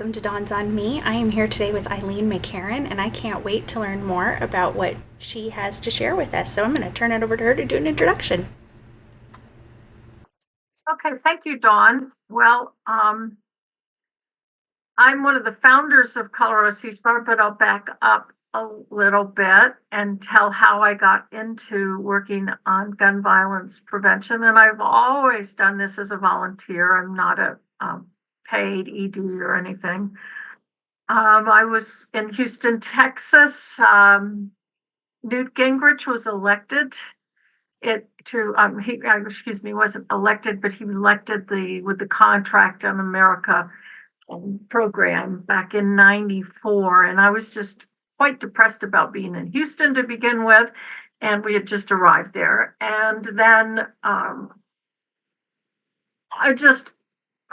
welcome to Dawn's on Me. I am here today with Eileen McCarron, and I can't wait to learn more about what she has to share with us. So I'm going to turn it over to her to do an introduction. Okay, thank you, Dawn. Well, I'm one of the founders of Colorado Ceasefire, but I'll back up a little bit and tell how I got into working on gun violence prevention. And I've always done this as a volunteer. I'm not a paid ED or anything. I was in Houston, Texas. Newt Gingrich was elected. He wasn't elected, but he elected with the Contract on America program back in '94, and I was just quite depressed about being in Houston to begin with, and we had just arrived there, and then I just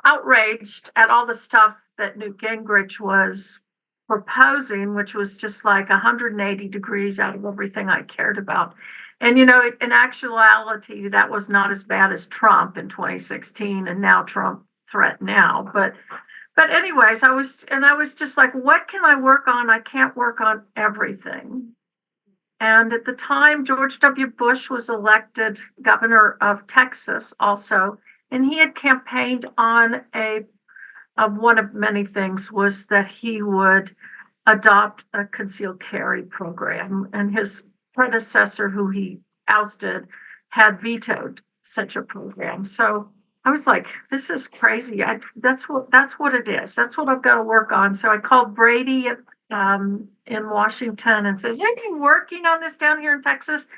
outraged at all the stuff that Newt Gingrich was proposing, which was just like 180 degrees out of everything I cared about. And, in actuality, that was not as bad as Trump in 2016 and now Trump threat now. But anyways, I was just like, what can I work on? I can't work on everything. And at the time, George W. Bush was elected governor of Texas also, and he had campaigned on one of many things was that he would adopt a concealed carry program, and his predecessor, who he ousted, had vetoed such a program. So I was like, this is crazy. That's what it is. That's what I've got to work on. So I called Brady in Washington and says, are you working on this down here in Texas?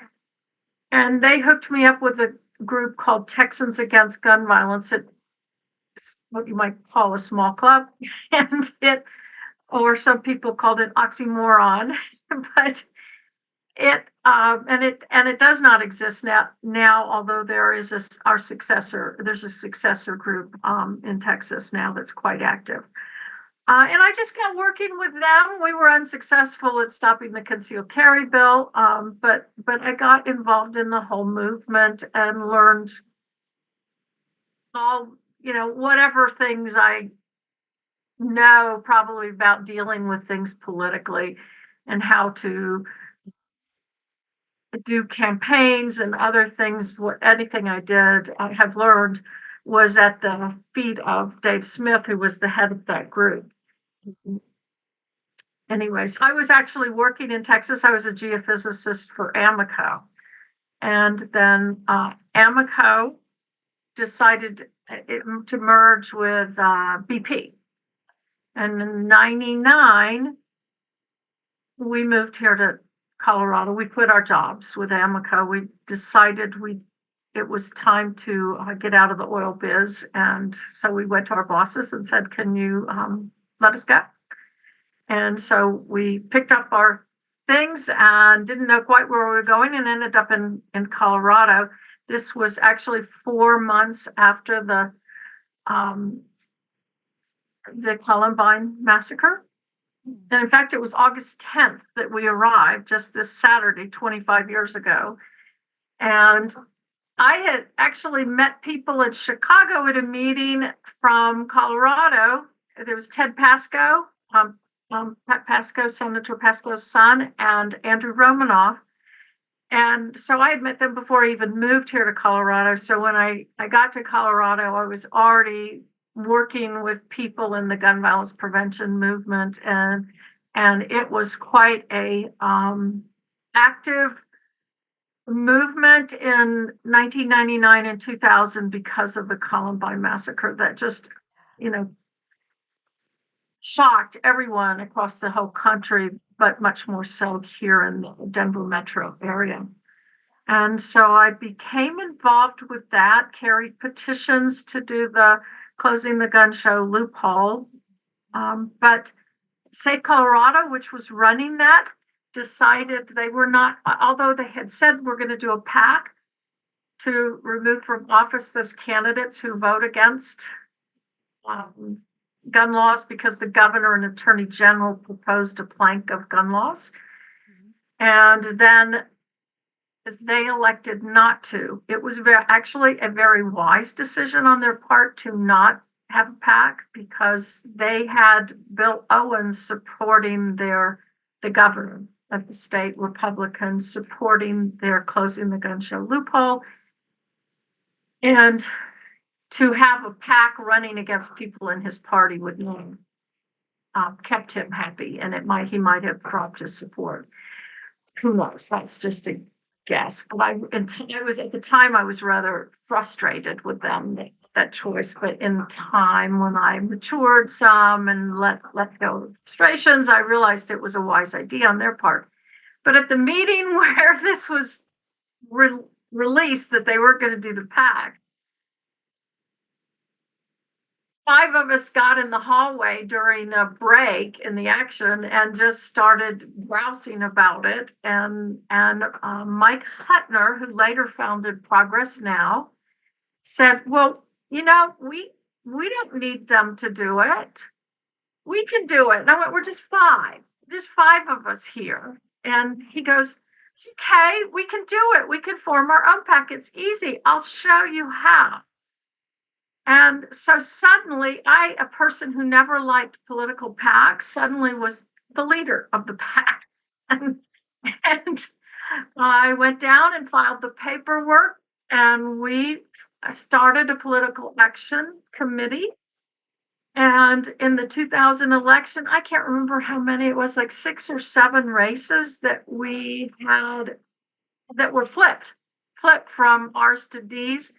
And they hooked me up with a group called Texans Against Gun Violence. It's what you might call a small club, or some people called it oxymoron, but it does not exist now, although there is there's a successor group in Texas now that's quite active. And I just got working with them. We were unsuccessful at stopping the concealed carry bill, but I got involved in the whole movement and learned all, whatever things I know probably about dealing with things politically and how to do campaigns and other things. Anything I have learned was at the feet of Dave Smith, who was the head of that group. Anyways, I was actually working in Texas. I was a geophysicist for Amoco. And then Amoco decided to merge with BP. And in '99, we moved here to Colorado. We quit our jobs with Amoco. We decided it was time to get out of the oil biz. And so we went to our bosses and said, can you let us go? And so we picked up our things and didn't know quite where we were going and ended up in Colorado. This was actually 4 months after the Columbine massacre. And in fact, it was August 10th that we arrived, just this Saturday, 25 years ago. And I had actually met people in Chicago at a meeting from Colorado. There was Ted Pasco, Pat Pasco, Senator Pasco's son, and Andrew Romanoff. And so I had met them before I even moved here to Colorado. So when I got to Colorado, I was already working with people in the gun violence prevention movement, and it was quite a active movement in 1999 and 2000 because of the Columbine massacre that just shocked everyone across the whole country, but much more so here in the Denver metro area. And so I became involved with that, carried petitions to do the closing the gun show loophole. But Save Colorado, which was running that, decided they were not, although they had said we're going to do a PAC to remove from office those candidates who vote against gun laws because the governor and attorney general proposed a plank of gun laws. And then they elected not to. It was actually a very wise decision on their part to not have a PAC because they had Bill Owens supporting the governor of the state, Republicans supporting their closing the gun show loophole. And to have a PAC running against people in his party would not kept him happy, and he might have dropped his support. Who knows? That's just a guess. But I was at the time I was rather frustrated with them that choice. But in time, when I matured some and let go of frustrations, I realized it was a wise idea on their part. But at the meeting where this was released that they were going to do the PAC, 5 of us got in the hallway during a break in the action and just started grousing about it. And Mike Hutner, who later founded Progress Now, said, "Well, we don't need them to do it. We can do it." And I went, "We're just 5 of us here." And he goes, "It's okay. We can do it. We can form our own PAC. It's easy. I'll show you how." And so suddenly a person who never liked political PACs, suddenly was the leader of the PAC. And I went down and filed the paperwork, and we started a political action committee. And in the 2000 election, I can't remember how many, it was like 6 or 7 races that we had that were flipped from R's to D's,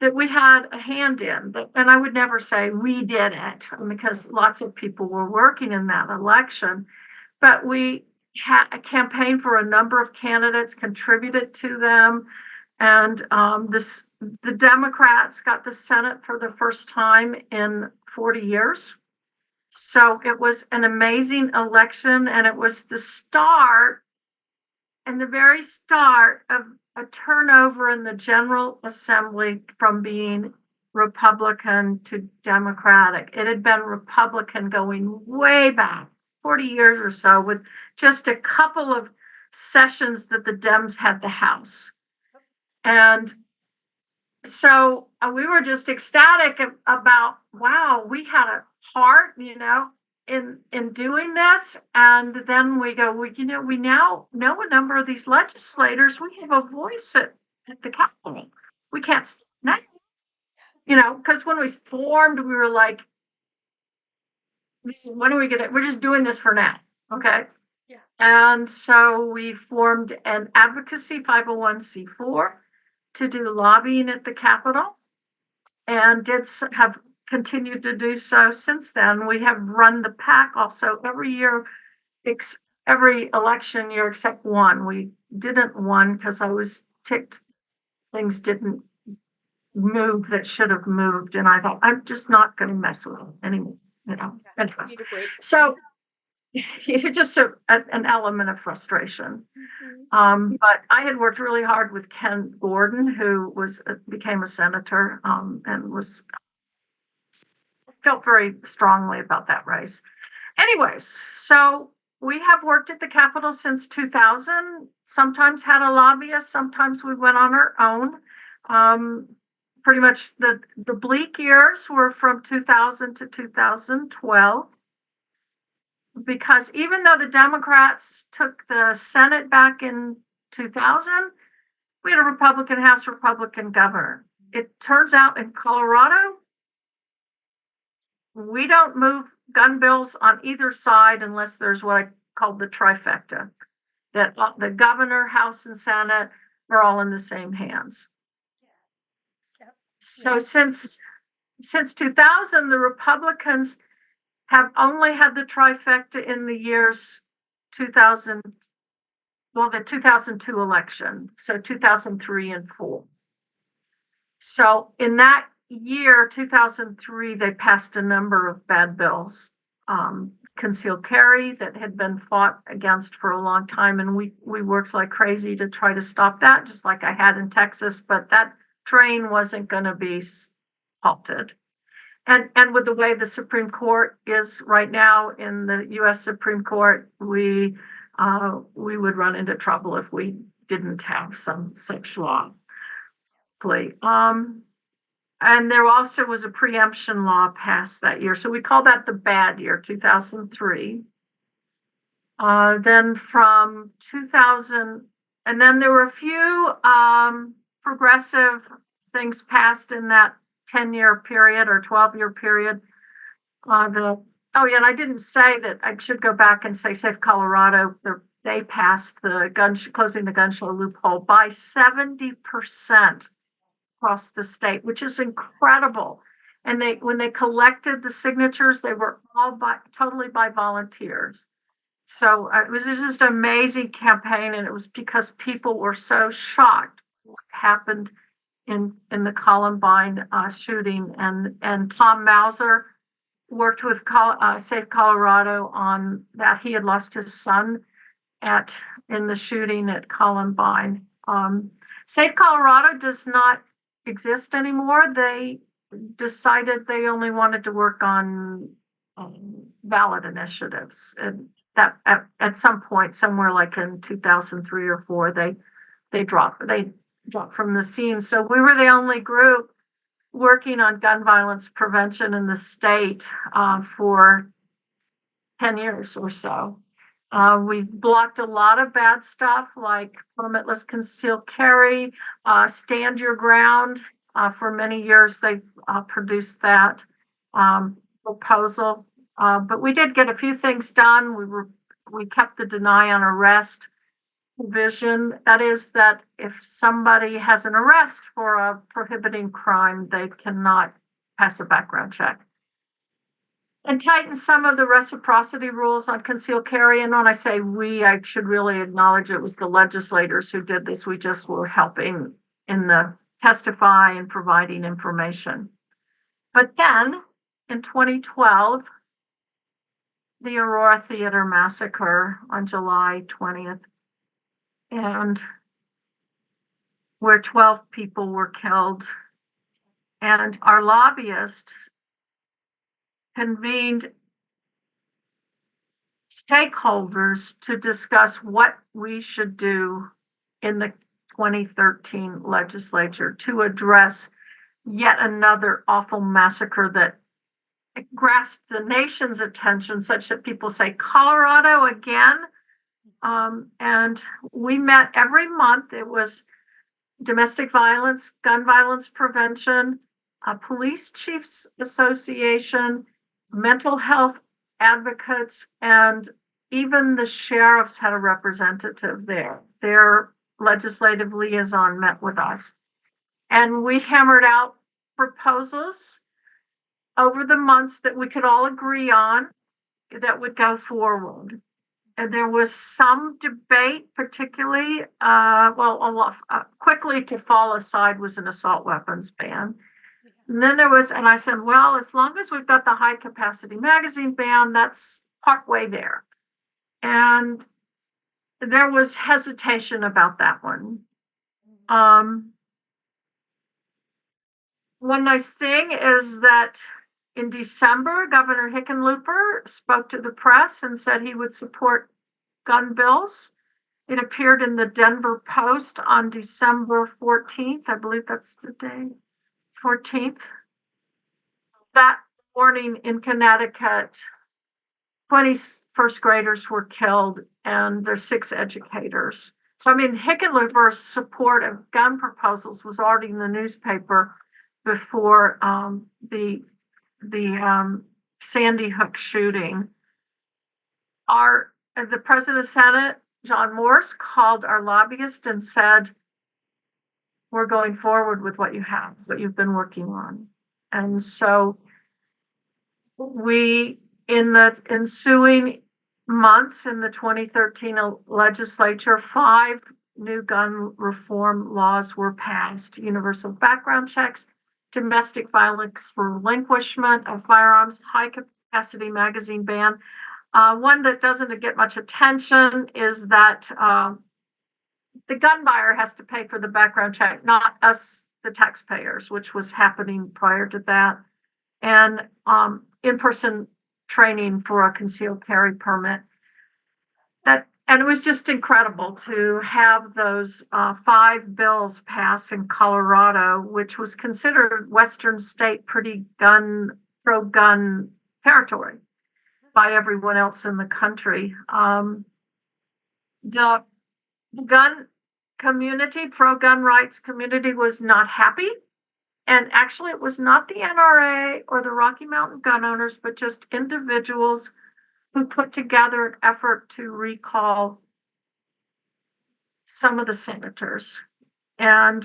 that we had a hand in. And I would never say we did it, because lots of people were working in that election. But we had a campaign for a number of candidates, contributed to them. And the Democrats got the Senate for the first time in 40 years. So it was an amazing election, and it was the start and the very start of a turnover in the General Assembly from being Republican to Democratic. It had been Republican going way back, 40 years or so, with just a couple of sessions that the Dems had the House. And so we were just ecstatic about, wow, we had a heart, in doing this. And then we go, we now know a number of these legislators. We have a voice at the Capitol. We can't now, because when we formed, we were like, when are we gonna? We're just doing this for now, okay? Yeah. And so we formed an advocacy 501c4 to do lobbying at the Capitol, and have continued to do so since then. We have run the PAC also every year, every election year except one. We didn't one because I was ticked things didn't move that should have moved, and I thought, I'm just not going to mess with them anymore. So just an element of frustration. Mm-hmm. But I had worked really hard with Ken Gordon, who became a senator, and felt very strongly about that race. Anyways, so we have worked at the Capitol since 2000, sometimes had a lobbyist, sometimes we went on our own. Pretty much the bleak years were from 2000 to 2012, because even though the Democrats took the Senate back in 2000, we had a Republican House, Republican governor. It turns out in Colorado, we don't move gun bills on either side unless there's what I call the trifecta, that the governor, House, and Senate are all in the same hands. Yep. So since 2000, the Republicans have only had the trifecta in the years 2000, the 2002 election, so 2003 and 4. So in that year, 2003, they passed a number of bad bills, concealed carry that had been fought against for a long time, and we worked like crazy to try to stop that, just like I had in Texas, but that train wasn't going to be halted. And with the way the Supreme Court is right now, in the U.S. Supreme Court, we would run into trouble if we didn't have some such law. And there also was a preemption law passed that year. So we call that the bad year, 2003. Then from 2000, and then there were a few progressive things passed in that 10-year period or 12-year period. Oh yeah, and I didn't say that. I should go back and say Safe Colorado, they passed the closing the gun show loophole by 70% across the state, which is incredible. And when they collected the signatures, they were all totally by volunteers. So it was just an amazing campaign, and it was because people were so shocked what happened in the Columbine shooting. And Tom Mauser worked with Safe Colorado on that. He had lost his son in the shooting at Columbine. Safe Colorado does not exist anymore. They decided they only wanted to work on ballot initiatives, and that at some point, somewhere like in 2003 or 4, they dropped from the scene. So we were the only group working on gun violence prevention in the state for 10 years or so. We've blocked a lot of bad stuff like permitless concealed carry, stand your ground. For many years, they produced that proposal. But we did get a few things done. We kept the deny on arrest provision. That is that if somebody has an arrest for a prohibiting crime, they cannot pass a background check. And tighten some of the reciprocity rules on concealed carry. And when I say we, I should really acknowledge it was the legislators who did this. We just were helping in the testify and providing information. But then in 2012, the Aurora Theater massacre on July 20th, and where 12 people were killed. And our lobbyists convened stakeholders to discuss what we should do in the 2013 legislature to address yet another awful massacre that grasped the nation's attention such that people say, Colorado again? And we met every month. It was domestic violence, gun violence prevention, police chiefs association, mental health advocates, and even the sheriffs had a representative there. Their legislative liaison met with us. And we hammered out proposals over the months that we could all agree on that would go forward. And there was some debate, particularly, quickly to fall aside was an assault weapons ban. And then there was, and I said, well, as long as we've got the high capacity magazine ban, that's partway there. And there was hesitation about that one. One nice thing is that in December, Governor Hickenlooper spoke to the press and said he would support gun bills. It appeared in the Denver Post on December 14th. I believe that's the day, 14th. That morning in Connecticut, 20 first graders were killed and there's 6 educators. So, I mean, Hickenlooper's support of gun proposals was already in the newspaper before the Sandy Hook shooting. The President of the Senate, John Morse, called our lobbyist and said, we're going forward with what you've been working on. And so we, in the ensuing months in the 2013 legislature, 5 new gun reform laws were passed: universal background checks, domestic violence relinquishment of firearms, high capacity magazine ban. One that doesn't get much attention is that the gun buyer has to pay for the background check, not us, the taxpayers, which was happening prior to that. And in-person training for a concealed carry permit. That And it was just incredible to have those 5 bills pass in Colorado, which was considered Western state pretty pro-gun territory by everyone else in the country. The gun community, pro-gun rights community, was not happy. And actually, it was not the NRA or the Rocky Mountain gun owners, but just individuals who put together an effort to recall some of the senators. And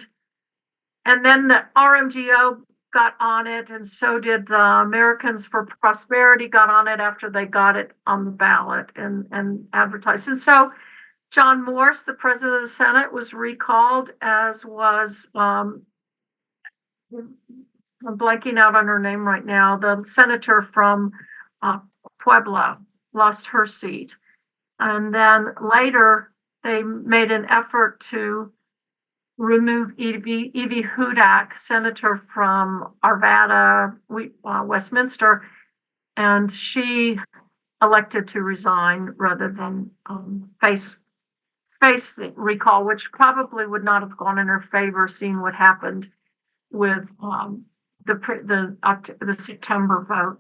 then the RMGO got on it, and so did the Americans for Prosperity got on it after they got it on the ballot and advertised. And so John Morse, the president of the Senate, was recalled, as was I'm blanking out on her name right now. The senator from Puebla lost her seat. And then later, they made an effort to remove Evie Hudak, senator from Arvada, Westminster, and she elected to resign rather than face the recall, which probably would not have gone in her favor, seeing what happened with the September vote.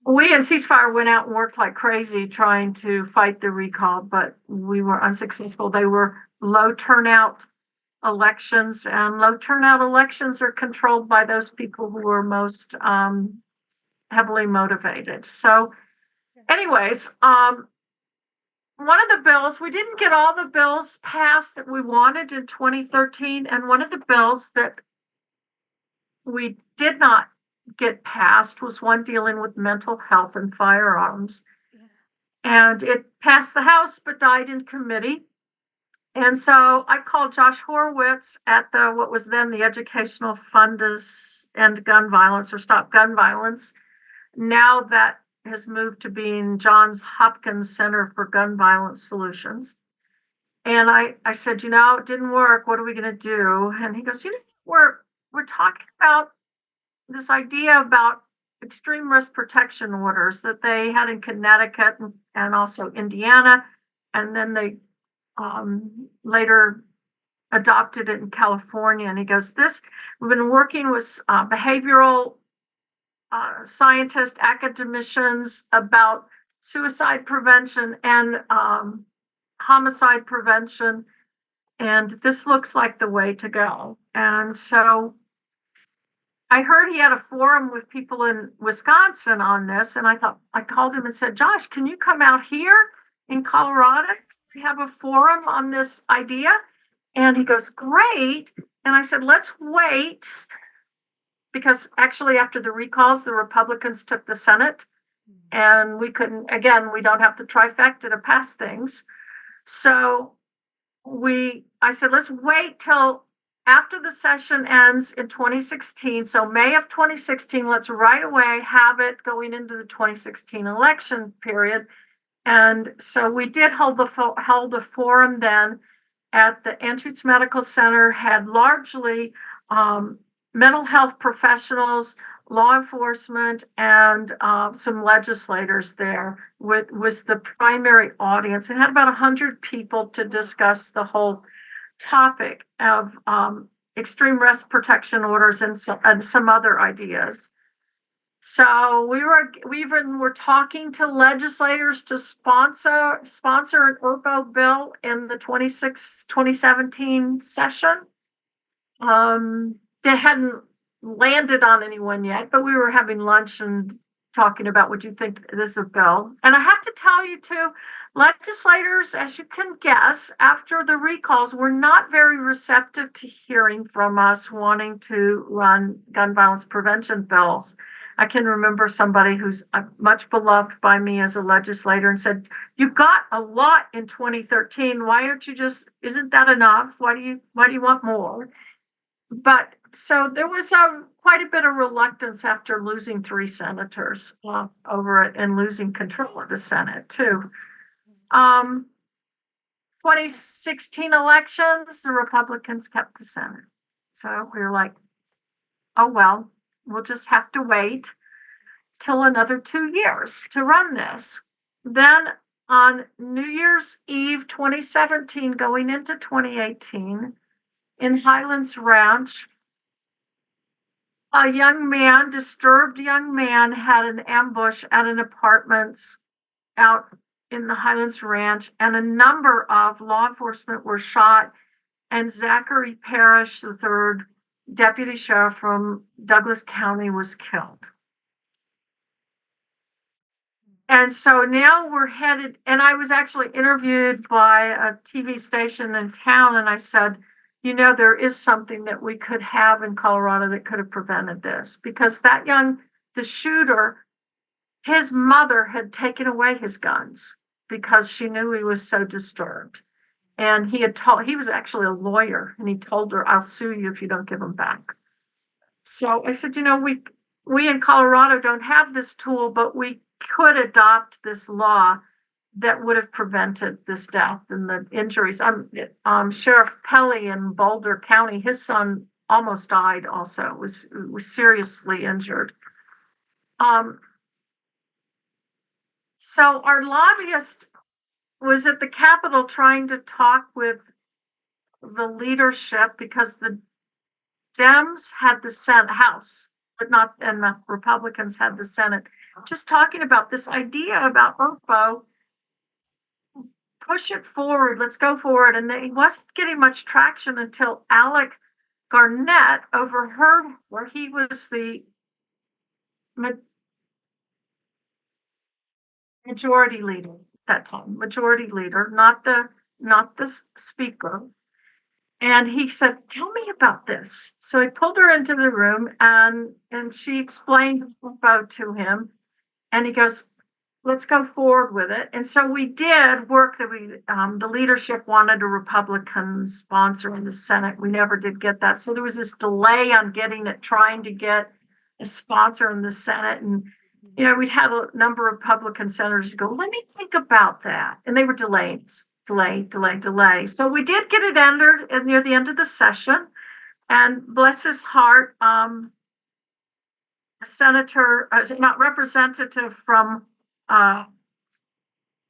We in Ceasefire went out and worked like crazy trying to fight the recall, but we were unsuccessful. They were low turnout elections, and low turnout elections are controlled by those people who are most heavily motivated. So anyways, one of the bills, we didn't get all the bills passed that we wanted in 2013, and one of the bills that we did not get passed was one dealing with mental health and firearms. And it passed the House but died in committee. And so I called Josh Horowitz at what was then the Educational Fund to End Gun Violence or Stop Gun Violence. Now that has moved to being Johns Hopkins Center for Gun Violence Solutions. And I said, it didn't work. What are we going to do? And he goes, we're talking about this idea about extreme risk protection orders that they had in Connecticut and also Indiana. And then they later adopted it in California. And he goes, we've been working with behavioral scientists, academicians about suicide prevention and homicide prevention. And this looks like the way to go. And so I heard he had a forum with people in Wisconsin on this. And I called him and said, Josh, can you come out here in Colorado? We have a forum on this idea. And he goes, great. And I said, let's wait. Because actually, after the recalls, the Republicans took the Senate. And we don't have the trifecta to pass things. So I said, let's wait till after the session ends in 2016. So May of 2016, let's right away have it going into the 2016 election period. And so we did held a forum then at the Anschutz Medical Center, had largely mental health professionals, law enforcement, and some legislators there was the primary audience, and had about 100 people to discuss the whole topic of extreme risk protection orders and some other ideas. So we even were talking to legislators to sponsor an ERPO bill in the 2017 session. They hadn't landed on anyone yet, but we were having lunch and talking about, would you think this is a bill? And I have to tell you too, legislators, as you can guess, after the recalls, were not very receptive to hearing from us wanting to run gun violence prevention bills. I can remember somebody who's much beloved by me as a legislator and said, you got a lot in 2013. Why aren't you isn't that enough? Why do you want more? But so there was quite a bit of reluctance after losing 3 senators over it and losing control of the Senate too. 2016 elections, the Republicans kept the Senate. So we were like, oh, well, we'll just have to wait till another 2 years to run this. Then on New Year's Eve 2017, going into 2018, in Highlands Ranch, a disturbed young man, had an ambush at an apartments out in the Highlands Ranch, and a number of law enforcement were shot, and Zachary Parrish III, deputy sheriff from Douglas County, was killed. And so now we're headed, and I was actually interviewed by a TV station in town, and I said, there is something that we could have in Colorado that could have prevented this, because the shooter, his mother had taken away his guns because she knew he was so disturbed. And he was actually a lawyer, and he told her, "I'll sue you if you don't give them back." So I said, we in Colorado don't have this tool, but we could adopt this law that would have prevented this death and the injuries. Sheriff Pelly in Boulder County, his son almost died also, was seriously injured. So our lobbyist was at the Capitol trying to talk with the leadership, because the Dems had the Senate House, and the Republicans had the Senate, just talking about this idea about OPO. Push it forward, let's go forward. And he wasn't getting much traction until Alec Garnett overheard, where he was the majority leader at that time, not the speaker. And he said, "Tell me about this." So he pulled her into the room, and she explained OPO to him. And he goes, "Let's go forward with it." And so we did work that the leadership wanted a Republican sponsor in the Senate. We never did get that. So there was this delay on trying to get a sponsor in the Senate. And, we'd had a number of Republican senators go, "Let me think about that." And they were delay. So we did get it entered near the end of the session. And bless his heart, a senator, not representative from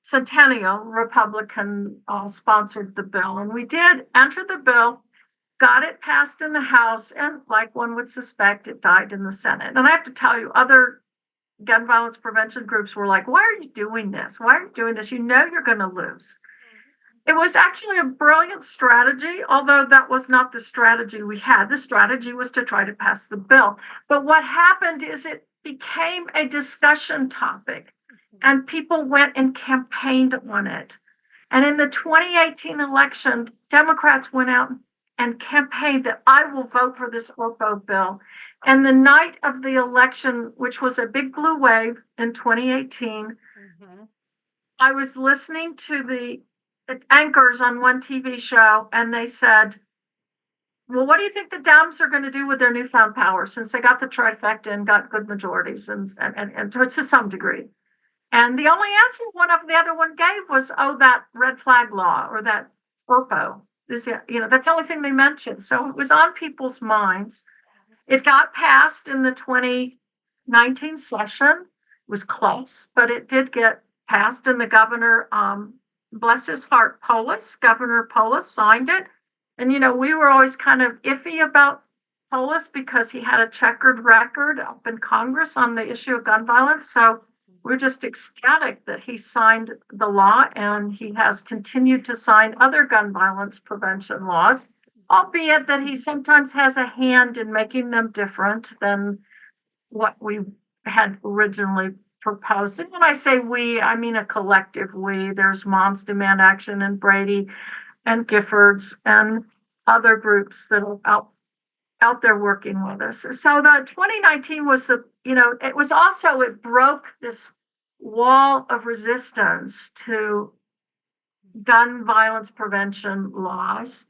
Centennial, Republican, sponsored the bill. And we did enter the bill, got it passed in the House, and like one would suspect, it died in the Senate. And I have to tell you, other gun violence prevention groups were like, "Why are you doing this? Why are you doing this? You're going to lose." It was actually a brilliant strategy, although that was not the strategy we had. The strategy was to try to pass the bill. But what happened is it became a discussion topic, and people went and campaigned on it. And in the 2018 election, Democrats went out and campaigned that I will vote for this OPO bill. And the night of the election, which was a big blue wave in 2018, I was listening to the anchors on one TV show, and they said, "Well, what do you think the Dems are going to do with their newfound power, since they got the trifecta and got good majorities and to some degree?" And the only answer the other one gave was, "Oh, that red flag law, or that OPO." That's the only thing they mentioned. So it was on people's minds. It got passed in the 2019 session. It was close, but it did get passed, and the governor, bless his heart, Governor Polis signed it. And, we were always kind of iffy about Polis because he had a checkered record up in Congress on the issue of gun violence. So we're just ecstatic that he signed the law, and he has continued to sign other gun violence prevention laws, albeit that he sometimes has a hand in making them different than what we had originally proposed. And when I say we, I mean a collective we. There's Moms Demand Action and Brady and Giffords and other groups that are out there working with us. So the 2019 was it broke this wall of resistance to gun violence prevention laws.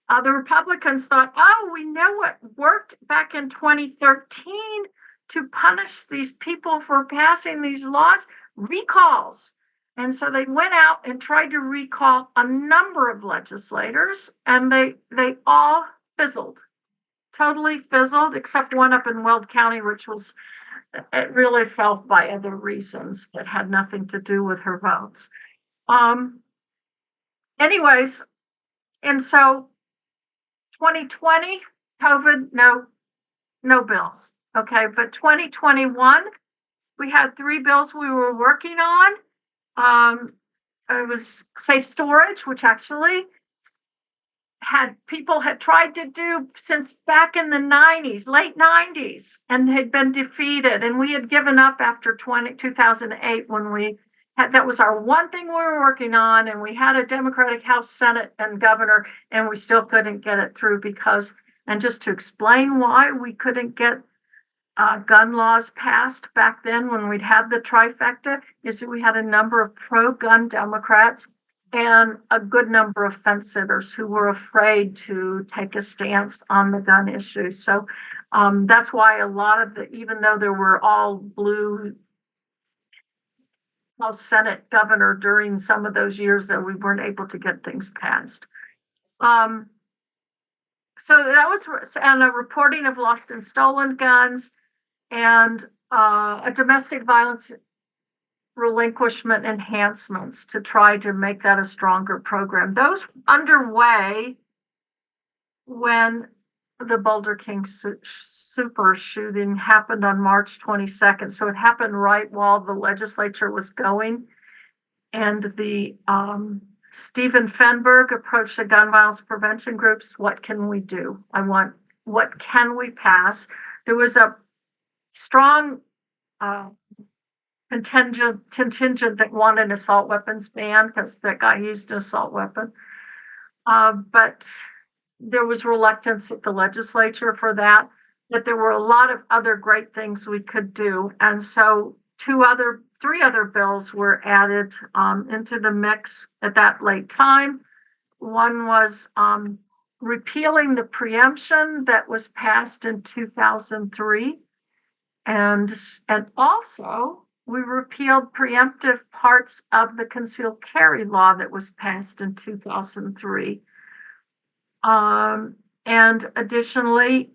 The Republicans thought, "Oh, we know what worked back in 2013 to punish these people for passing these laws: recalls." And so they went out and tried to recall a number of legislators, and they all fizzled, totally fizzled, except one up in Weld County, it really fell by other reasons that had nothing to do with her votes. Anyways, and so 2020, COVID, no bills. Okay, but 2021, we had 3 bills we were working on. It was safe storage, which actually people had tried to do since back in the 90s, late 90s, and had been defeated. And we had given up after 2008 when we had, that was our one thing we were working on. And we had a Democratic House, Senate, and governor, and we still couldn't get it through because, and just to explain why we couldn't get gun laws passed back then when we'd had the trifecta, is that we had a number of pro-gun Democrats and a good number of fence sitters who were afraid to take a stance on the gun issue. So that's why a lot of even though there were all blue House, Senate, governor during some of those years, that we weren't able to get things passed. So that was, and a reporting of lost and stolen guns, and a domestic violence relinquishment enhancements to try to make that a stronger program. Those underway when the Boulder King super shooting happened on March 22nd. So it happened right while the legislature was going. And the Stephen Fenberg approached the gun violence prevention groups. What can we do? What can we pass? There was a strong contingent that wanted an assault weapons ban because that guy used an assault weapon. But there was reluctance at the legislature for that. But there were a lot of other great things we could do. And so 3 other bills were added into the mix at that late time. One was repealing the preemption that was passed in 2003. And also, we repealed preemptive parts of the concealed carry law that was passed in 2003. And additionally,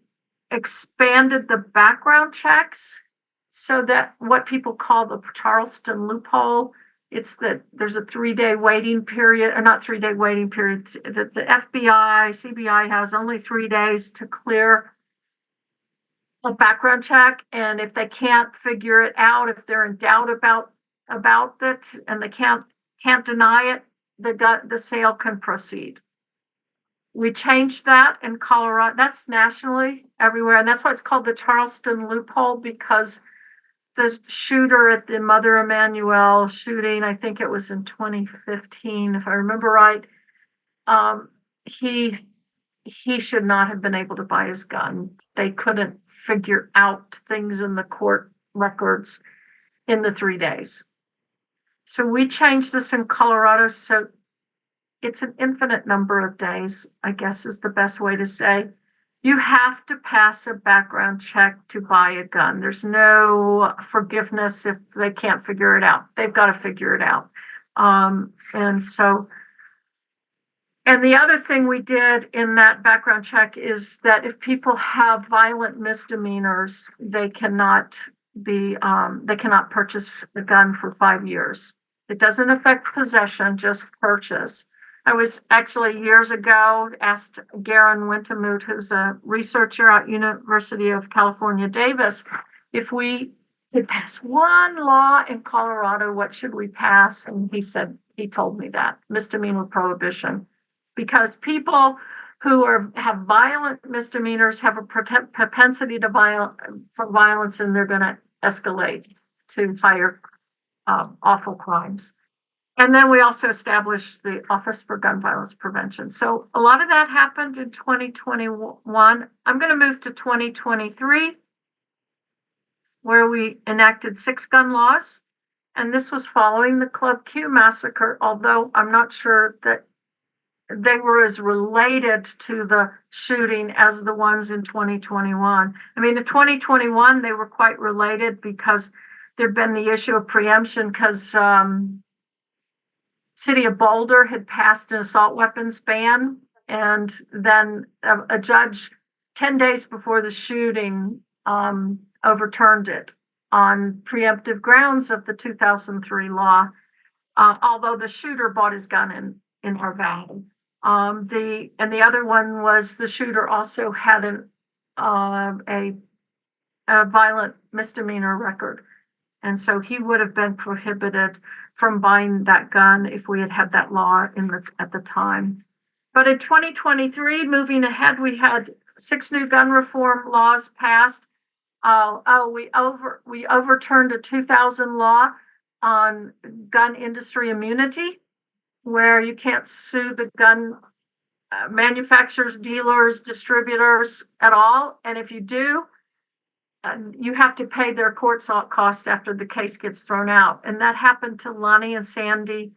expanded the background checks so that what people call the Charleston loophole, it's that there's a 3-day waiting period, or not 3-day waiting period, that the FBI, CBI has only 3 days to clear a background check. And if they can't figure it out, if they're in doubt about it and they can't deny it, the sale can proceed. We changed that in Colorado. That's nationally everywhere. And that's why it's called the Charleston loophole, because the shooter at the Mother Emanuel shooting, I think it was in 2015, if I remember right, he should not have been able to buy his gun. They couldn't figure out things in the court records in the 3 days. So we changed this in Colorado. So it's an infinite number of days, I guess is the best way to say. You have to pass a background check to buy a gun. There's no forgiveness if they can't figure it out. They've got to figure it out. And the other thing we did in that background check is that if people have violent misdemeanors, they cannot purchase a gun for 5 years. It doesn't affect possession, just purchase. I was actually years ago asked Garen Wintemute, who's a researcher at University of California, Davis, if we could pass one law in Colorado, what should we pass? And he told me that misdemeanor prohibition. Because people who have violent misdemeanors have a propensity for violence, and they're going to escalate to higher awful crimes. And then we also established the Office for Gun Violence Prevention. So a lot of that happened in 2021. I'm going to move to 2023, where we enacted 6 gun laws. And this was following the Club Q massacre, although I'm not sure that they were as related to the shooting as the ones in 2021. I mean, in 2021, they were quite related because there'd been the issue of preemption because City of Boulder had passed an assault weapons ban. And then a judge 10 days before the shooting overturned it on preemptive grounds of the 2003 law. although the shooter bought his gun in Arvada. The other one was the shooter also had a violent misdemeanor record. And so he would have been prohibited from buying that gun if we had had that law at the time. But in 2023, moving ahead, we had 6 new gun reform laws passed. We overturned a 2000 law on gun industry immunity, where you can't sue the gun manufacturers, dealers, distributors at all. And if you do, you have to pay their court costs after the case gets thrown out. And that happened to Lonnie and Sandy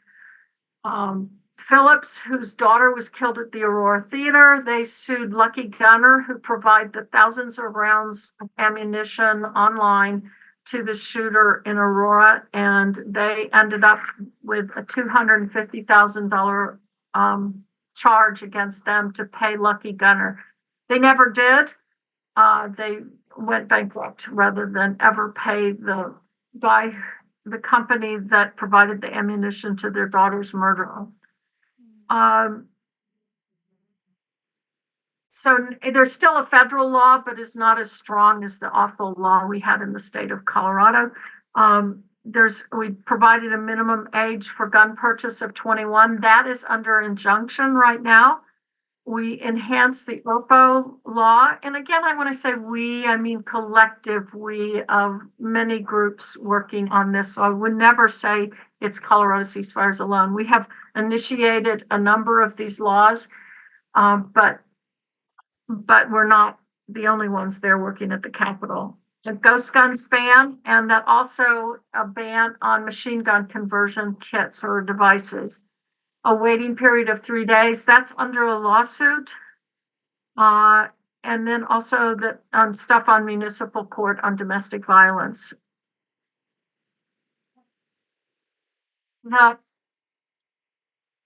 Phillips, whose daughter was killed at the Aurora Theater. They sued Lucky Gunner, who provided the thousands of rounds of ammunition online to the shooter in Aurora, and they ended up with a $250,000 charge against them to pay Lucky Gunner. They never did. They went bankrupt rather than ever pay the company that provided the ammunition to their daughter's murderer. So there's still a federal law, but it's not as strong as the awful law we had in the state of Colorado. We provided a minimum age for gun purchase of 21. That is under injunction right now. We enhanced the OPPO law. And again, I want to say we, I mean collective we of many groups working on this. So I would never say it's Colorado Ceasefires alone. We have initiated a number of these laws, but we're not the only ones there working at the Capitol. A ghost guns ban, and that also a ban on machine gun conversion kits or devices. A waiting period of 3 days, that's under a lawsuit. And then also the stuff on municipal court on domestic violence. The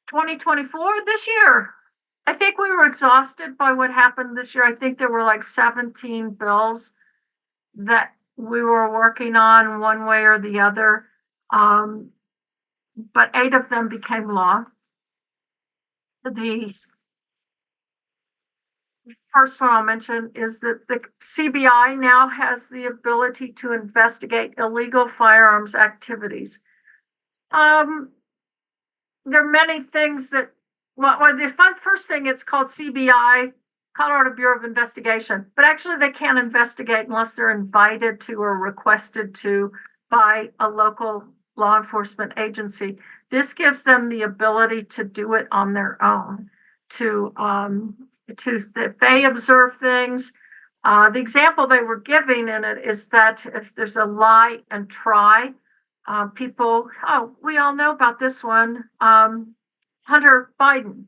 2024, this year, I think we were exhausted by what happened this year. I think there were like 17 bills that we were working on one way or the other. But 8 of them became law. The first one I'll mention is that the CBI now has the ability to investigate illegal firearms activities. There are many things that, the first thing, it's called CBI, Colorado Bureau of Investigation, but actually they can't investigate unless they're invited to or requested to by a local law enforcement agency. This gives them the ability to do it on their own, if they observe things. The example they were giving in it is that if there's a lie and try, people, we all know about this one. Hunter Biden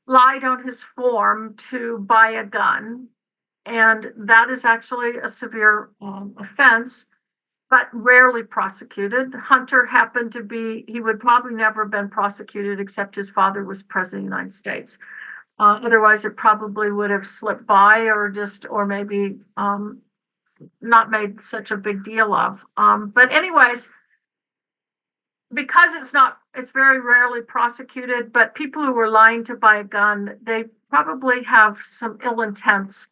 lied on his form to buy a gun, and that is actually a severe offense, but rarely prosecuted. Hunter happened to be, he would probably never have been prosecuted except his father was president of the United States. Otherwise, it probably would have slipped by or maybe not made such a big deal of. But anyways, because it's very rarely prosecuted, but people who were lying to buy a gun, they probably have some ill intents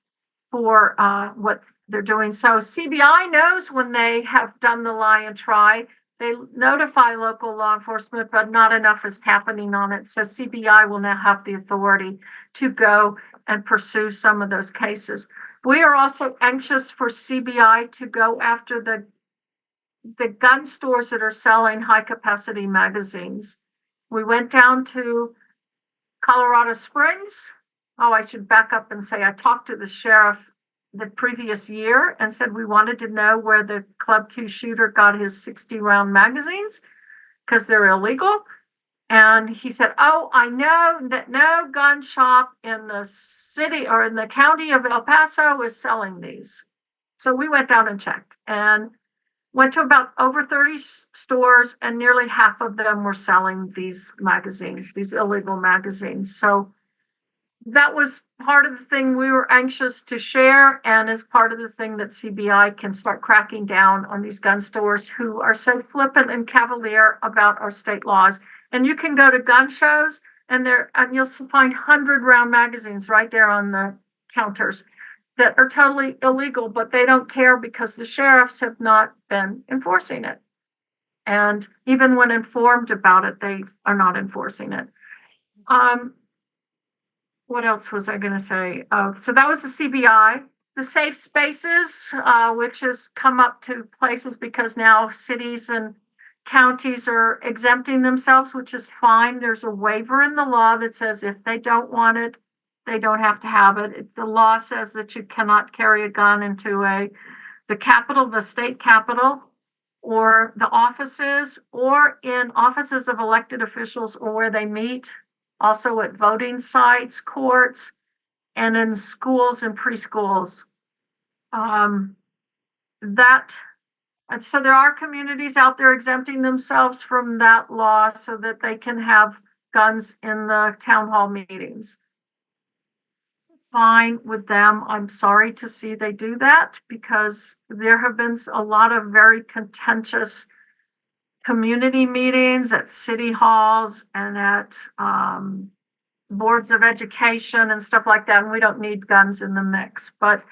for what they're doing. So CBI knows when they have done the lie and try. They notify local law enforcement, but not enough is happening on it. So CBI will now have the authority to go and pursue some of those cases. We are also anxious for CBI to go after the gun stores that are selling high capacity magazines. We went down to Colorado Springs. I should back up and say I talked to the sheriff the previous year and said we wanted to know where the Club Q shooter got his 60-round magazines because they're illegal. And he said, I know that no gun shop in the city or in the county of El Paso is selling these. So we went down and checked and went to about over 30 stores, and nearly half of them were selling these magazines, these illegal magazines. So that was part of the thing we were anxious to share, and is part of the thing that CBI can start cracking down on these gun stores who are so flippant and cavalier about our state laws. And you can go to gun shows and you'll find 100 round magazines right there on the counters that are totally illegal, but they don't care because the sheriffs have not been enforcing it. And even when informed about it, they are not enforcing it. What else was I going to say? So that was the CBI. The safe spaces, which has come up to places because now cities and counties are exempting themselves, which is fine. There's a waiver in the law that says if they don't want it, they don't have to have it. If the law says that you cannot carry a gun into the capital, the state capital, or the offices, or in offices of elected officials, or where they meet, also at voting sites, courts, and in schools and preschools. So there are communities out there exempting themselves from that law so that they can have guns in the town hall meetings. Fine with them. I'm sorry to see they do that, because there have been a lot of very contentious community meetings at city halls and at boards of education and stuff like that. And we don't need guns in the mix, but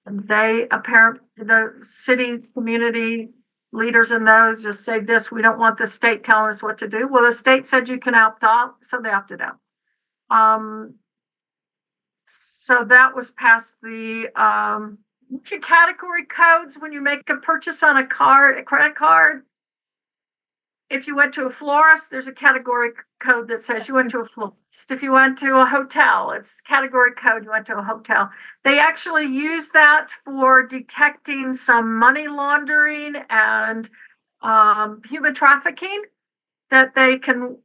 the city community leaders in those just say this: we don't want the state telling us what to do. Well, the state said you can opt out, so they opted out. So that was past the category codes when you make a purchase on a credit card. If you went to a florist, there's a category code that says you went to a florist. If you went to a hotel, it's category code, you went to a hotel. They actually use that for detecting some money laundering and human trafficking, that they can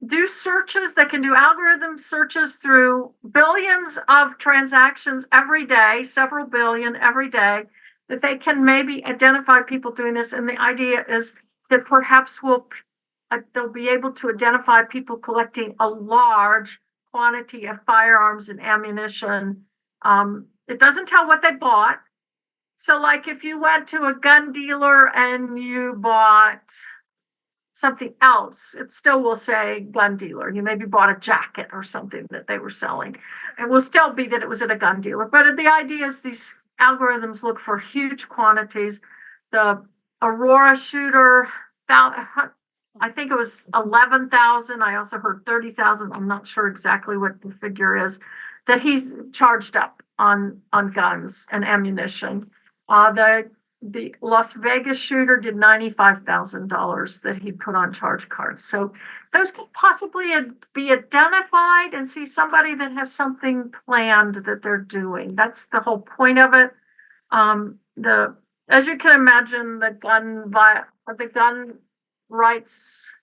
do searches, they can do algorithm searches through billions of transactions every day, several billion every day, that they can maybe identify people doing this. And the idea is that perhaps they'll be able to identify people collecting a large quantity of firearms and ammunition. It doesn't tell what they bought. So like if you went to a gun dealer and you bought something else, it still will say gun dealer. You maybe bought a jacket or something that they were selling. It will still be that it was at a gun dealer. But the idea is these algorithms look for huge quantities. The Aurora shooter found, I think it was 11,000. I also heard 30,000. I'm not sure exactly what the figure is, that he's charged up on guns and ammunition. The Las Vegas shooter did $95,000 that he put on charge cards. So those could possibly be identified and see somebody that has something planned that they're doing. That's the whole point of it. As you can imagine, the gun rights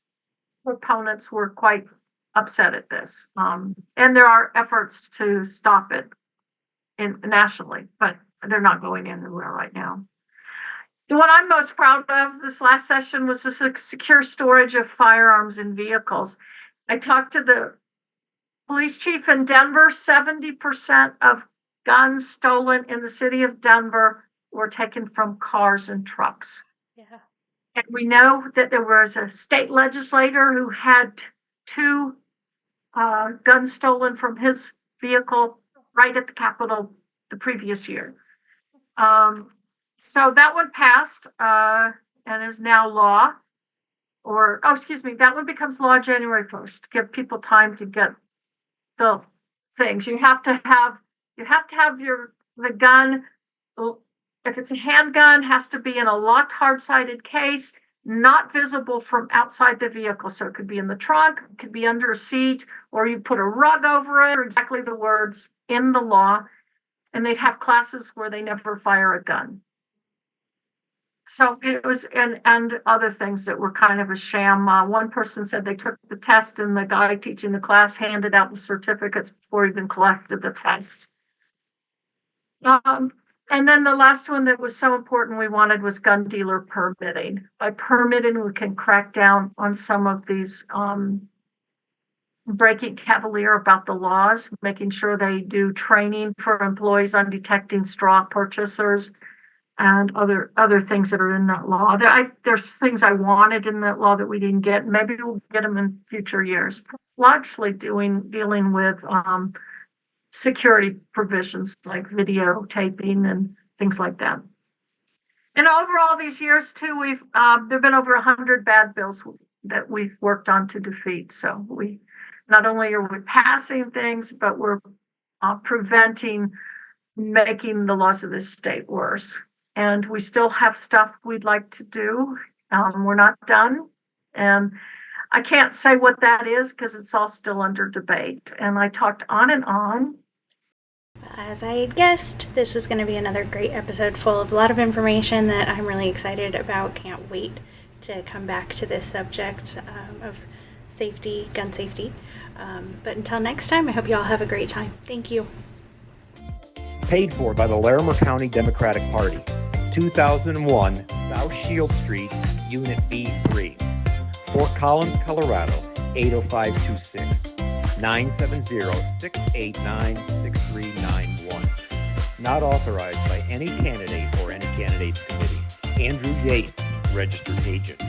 proponents were quite upset at this. And there are efforts to stop it nationally, but they're not going anywhere right now. The one I'm most proud of this last session was the secure storage of firearms in vehicles. I talked to the police chief in Denver. 70% of guns stolen in the city of Denver were taken from cars and trucks. Yeah. And we know that there was a state legislator who had 2 guns stolen from his vehicle right at the Capitol the previous year. So that one passed and is now law. That one becomes law January 1st to give people time to get the things. You have to have the gun. If it's a handgun, has to be in a locked, hard-sided case, not visible from outside the vehicle. So it could be in the trunk, it could be under a seat, or you put a rug over it, or exactly the words in the law. And they'd have classes where they never fire a gun. So it was, and other things that were kind of a sham. One person said they took the test and the guy teaching the class handed out the certificates before he even collected the test. And then the last one that was so important we wanted was gun dealer permitting. By permitting, we can crack down on some of these breaking cavalier about the laws, making sure they do training for employees on detecting straw purchasers and other things that are in that law. There's things I wanted in that law that we didn't get. Maybe we'll get them in future years. Largely dealing with security provisions like videotaping and things like that. And over all these years too, we've there've been over 100 bad bills that we've worked on to defeat. So we not only are we passing things, but we're preventing making the laws of this state worse. And we still have stuff we'd like to do. We're not done. And I can't say what that is because it's all still under debate. And I talked on and on. As I had guessed, this was going to be another great episode full of a lot of information that I'm really excited about. Can't wait to come back to this subject of safety, gun safety. But until next time, I hope you all have a great time. Thank you. Paid for by the Larimer County Democratic Party. 2001 South Shield Street, Unit B3. Fort Collins, Colorado, 80526. 970-689-6391. Not authorized by any candidate or any candidate's committee. Andrew Yates, Registered Agent.